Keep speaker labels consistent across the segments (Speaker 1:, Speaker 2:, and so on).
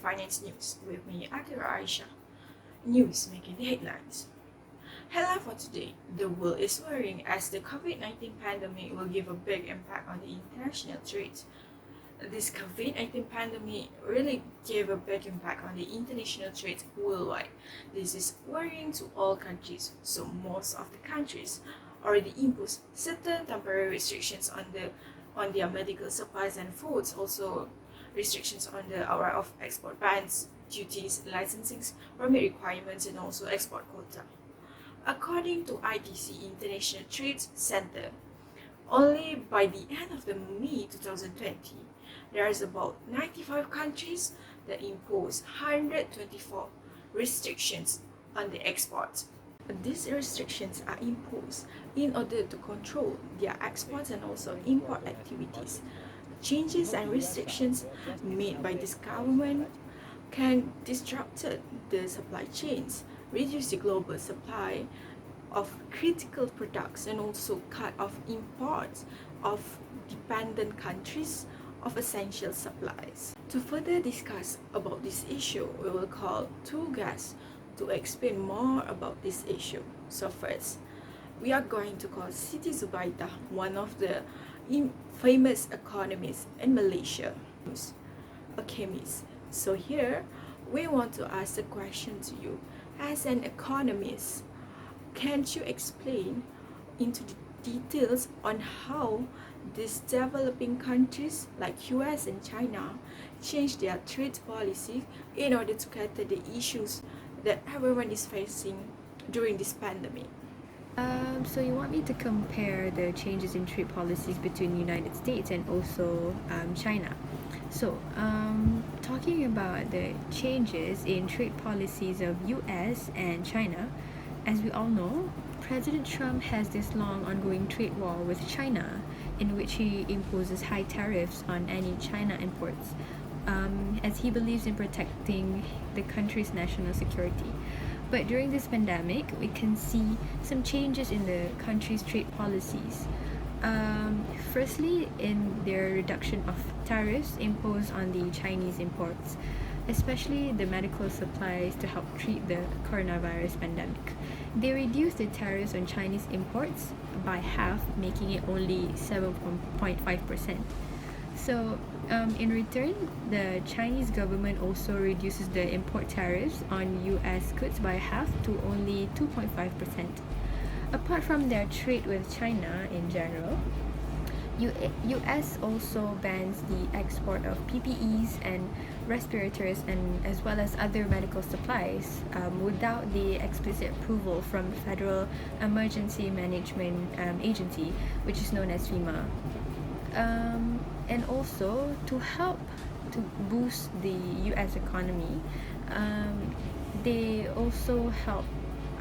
Speaker 1: finance news with me, Atirah Aisyah. News making the headlines. Headline for today: the world is worrying as the COVID-19 pandemic will give a big impact on the international trade. This COVID-19 pandemic really gave a big impact on the international trade worldwide. This is worrying to all countries, so most of the countries already imposed certain temporary restrictions on their medical supplies and foods, also restrictions on the outright of export bans, duties, licensing, permit requirements, and also export quota. According to ITC International Trade Center, only by the end of the May 2020, there is about 95 countries that impose 124 restrictions on the exports. These restrictions are imposed in order to control their exports and also import activities. Changes and restrictions made by this government can disrupt the supply chains, reduce the global supply of critical products, and also cut off imports of dependent countries of essential supplies. To further discuss about this issue, we will call two guests to explain more about this issue. So first, we are going to call Siti Zubaidah, one of the famous economists in Malaysia, a chemist. So here, we want to ask a question to you. As an economist, can't you explain into the details on how these developing countries like US and China change their trade policy in order to cater the issues that everyone is facing during this pandemic?
Speaker 2: So you want me to compare the changes in trade policies between the United States and also China. So, talking about the changes in trade policies of US and China, as we all know, President Trump has this long ongoing trade war with China, in which he imposes high tariffs on any China imports, as he believes in protecting the country's national security. But during this pandemic, we can see some changes in the country's trade policies. Firstly, in their reduction of tariffs imposed on the Chinese imports, especially the medical supplies to help treat the coronavirus pandemic. They reduced the tariffs on Chinese imports by half, making it only 7.5%. So, in return, the Chinese government also reduces the import tariffs on US goods by half to only 2.5%. Apart from their trade with China in general, US also bans the export of PPEs and respirators and as well as other medical supplies without the explicit approval from Federal Emergency Management Agency, which is known as FEMA. And also to help to boost the US economy, they also help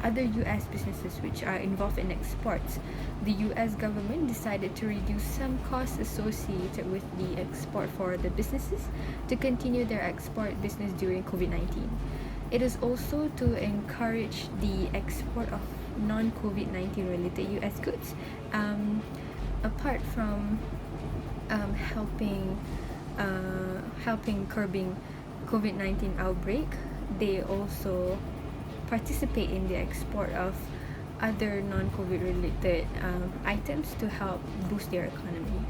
Speaker 2: other US businesses which are involved in exports. The US government decided to reduce some costs associated with the export for the businesses to continue their export business during COVID-19. It is also to encourage the export of non-COVID-19 related US goods. Apart from helping curbing COVID-19 outbreak, they also participate in the export of other non-COVID related items to help boost their economy.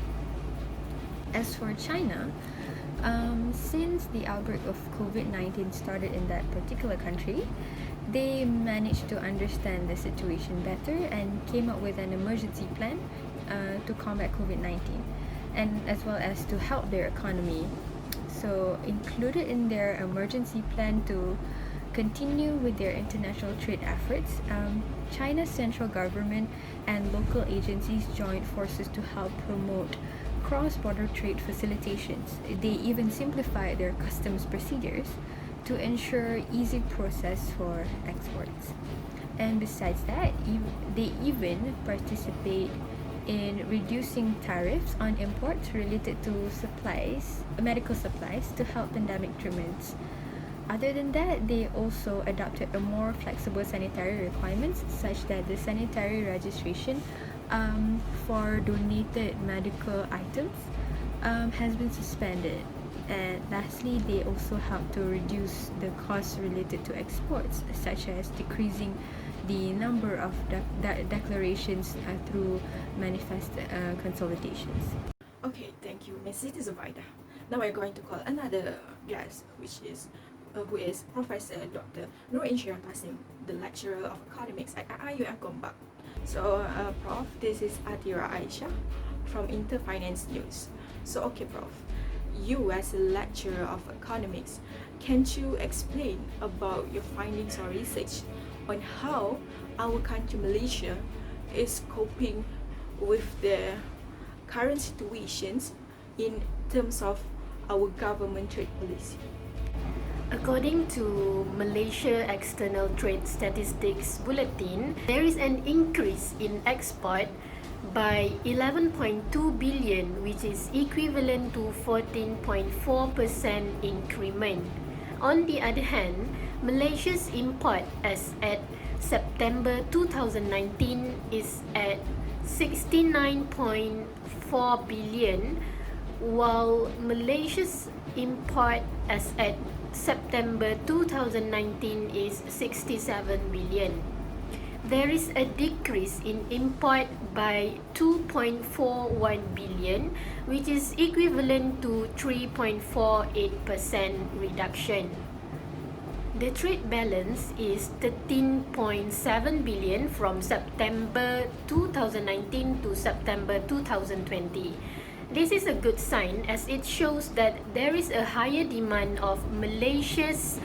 Speaker 2: As for China, since the outbreak of COVID-19 started in that particular country, they managed to understand the situation better and came up with an emergency plan to combat COVID-19 and as well as to help their economy. So included in their emergency plan to continue with their international trade efforts, China's central government and local agencies joined forces to help promote cross-border trade facilitations. They even simplified their customs procedures to ensure easy process for exports. And besides that, they even participate in reducing tariffs on imports related to supplies, medical supplies, to help pandemic treatments. Other than that, they also adopted a more flexible sanitary requirements, such that the sanitary registration for donated medical items has been suspended. And lastly, they also help to reduce the costs related to exports, such as decreasing the number of declarations through manifest consolidations.
Speaker 1: Okay, thank you, Ms. Siti Zubaidah. Now we're going to call another guest, which is who is Professor Dr. Nur Insyierah Tasnim, the lecturer of academics at IUM Gombak. So, Prof, this is Atirah Aisyah from Interfinance News. So, okay, Prof, you as a lecturer of economics, can you explain about your findings or research on how our country Malaysia is coping with the current situations in terms of our government trade policy?
Speaker 3: According to Malaysia External Trade Statistics Bulletin, there is an increase in export by 11.2 billion, which is equivalent to 14.4% increment. On the other hand, Malaysia's import as at September 2019 is at 69.4 billion, while Malaysia's import as at September 2019 is 67 billion. There is a decrease in import by 2.41 billion, which is equivalent to 3.48% reduction. The trade balance is 13.7 billion from September 2019 to September 2020. This is a good sign as it shows that there is a higher demand of Malaysia's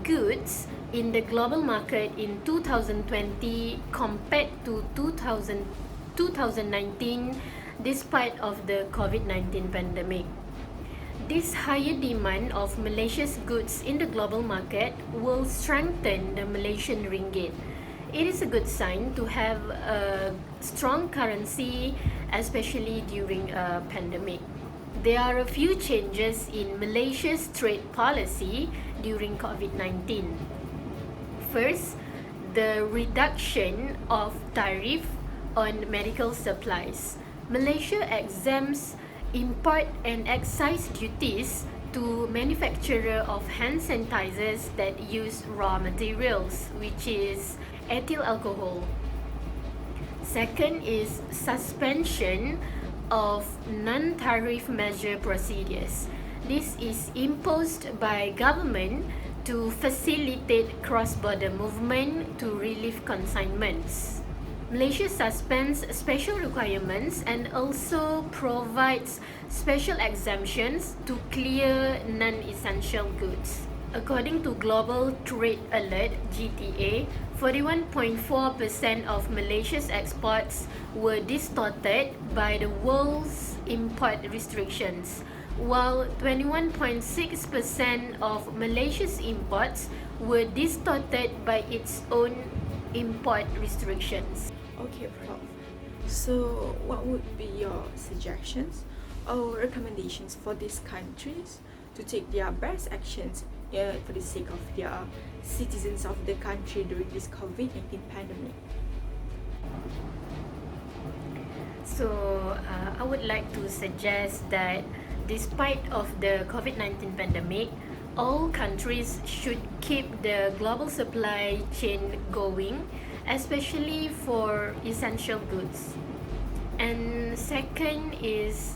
Speaker 3: goods in the global market in 2020 compared to 2019 despite of the COVID-19 pandemic. This higher demand of Malaysia's goods in the global market will strengthen the Malaysian ringgit. It is a good sign to have a strong currency, especially during a pandemic. There are a few changes in Malaysia's trade policy during COVID-19. First, the reduction of tariff on medical supplies. Malaysia exempts import and excise duties to manufacturer of hand sanitizers that use raw materials, which is ethyl alcohol. Second is suspension of non-tariff measure procedures. This is imposed by government to facilitate cross-border movement to relieve consignments. Malaysia suspends special requirements and also provides special exemptions to clear non-essential goods. According to Global Trade Alert (GTA), 41.4% of Malaysia's exports were distorted by the world's import restrictions, while 21.6% of Malaysia's imports were distorted by its own import restrictions.
Speaker 1: Okay, Prof. So, what would be your suggestions or recommendations for these countries to take their best actions for the sake of their citizens of the country during this COVID-19 pandemic?
Speaker 3: So, I would like to suggest that despite of the COVID-19 pandemic, all countries should keep the global supply chain going, especially for essential goods. And second is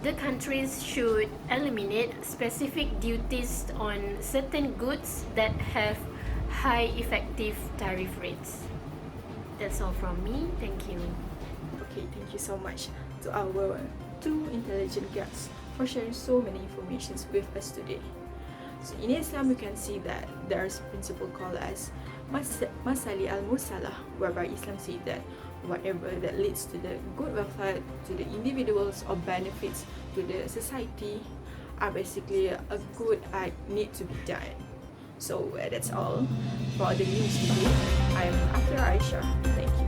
Speaker 3: the countries should eliminate specific duties on certain goods that have high effective tariff rates. That's all from me. Thank you.
Speaker 1: Okay, thank you so much to our two intelligent guests for sharing so many informations with us today. So in Islam, we can see that there's a principle called as Masali al-Mursalah, whereby Islam says that whatever that leads to the good welfare to the individuals or benefits to the society are basically a good act need to be done. So that's all for the news today. I'm Atirah Aisyah. Thank you.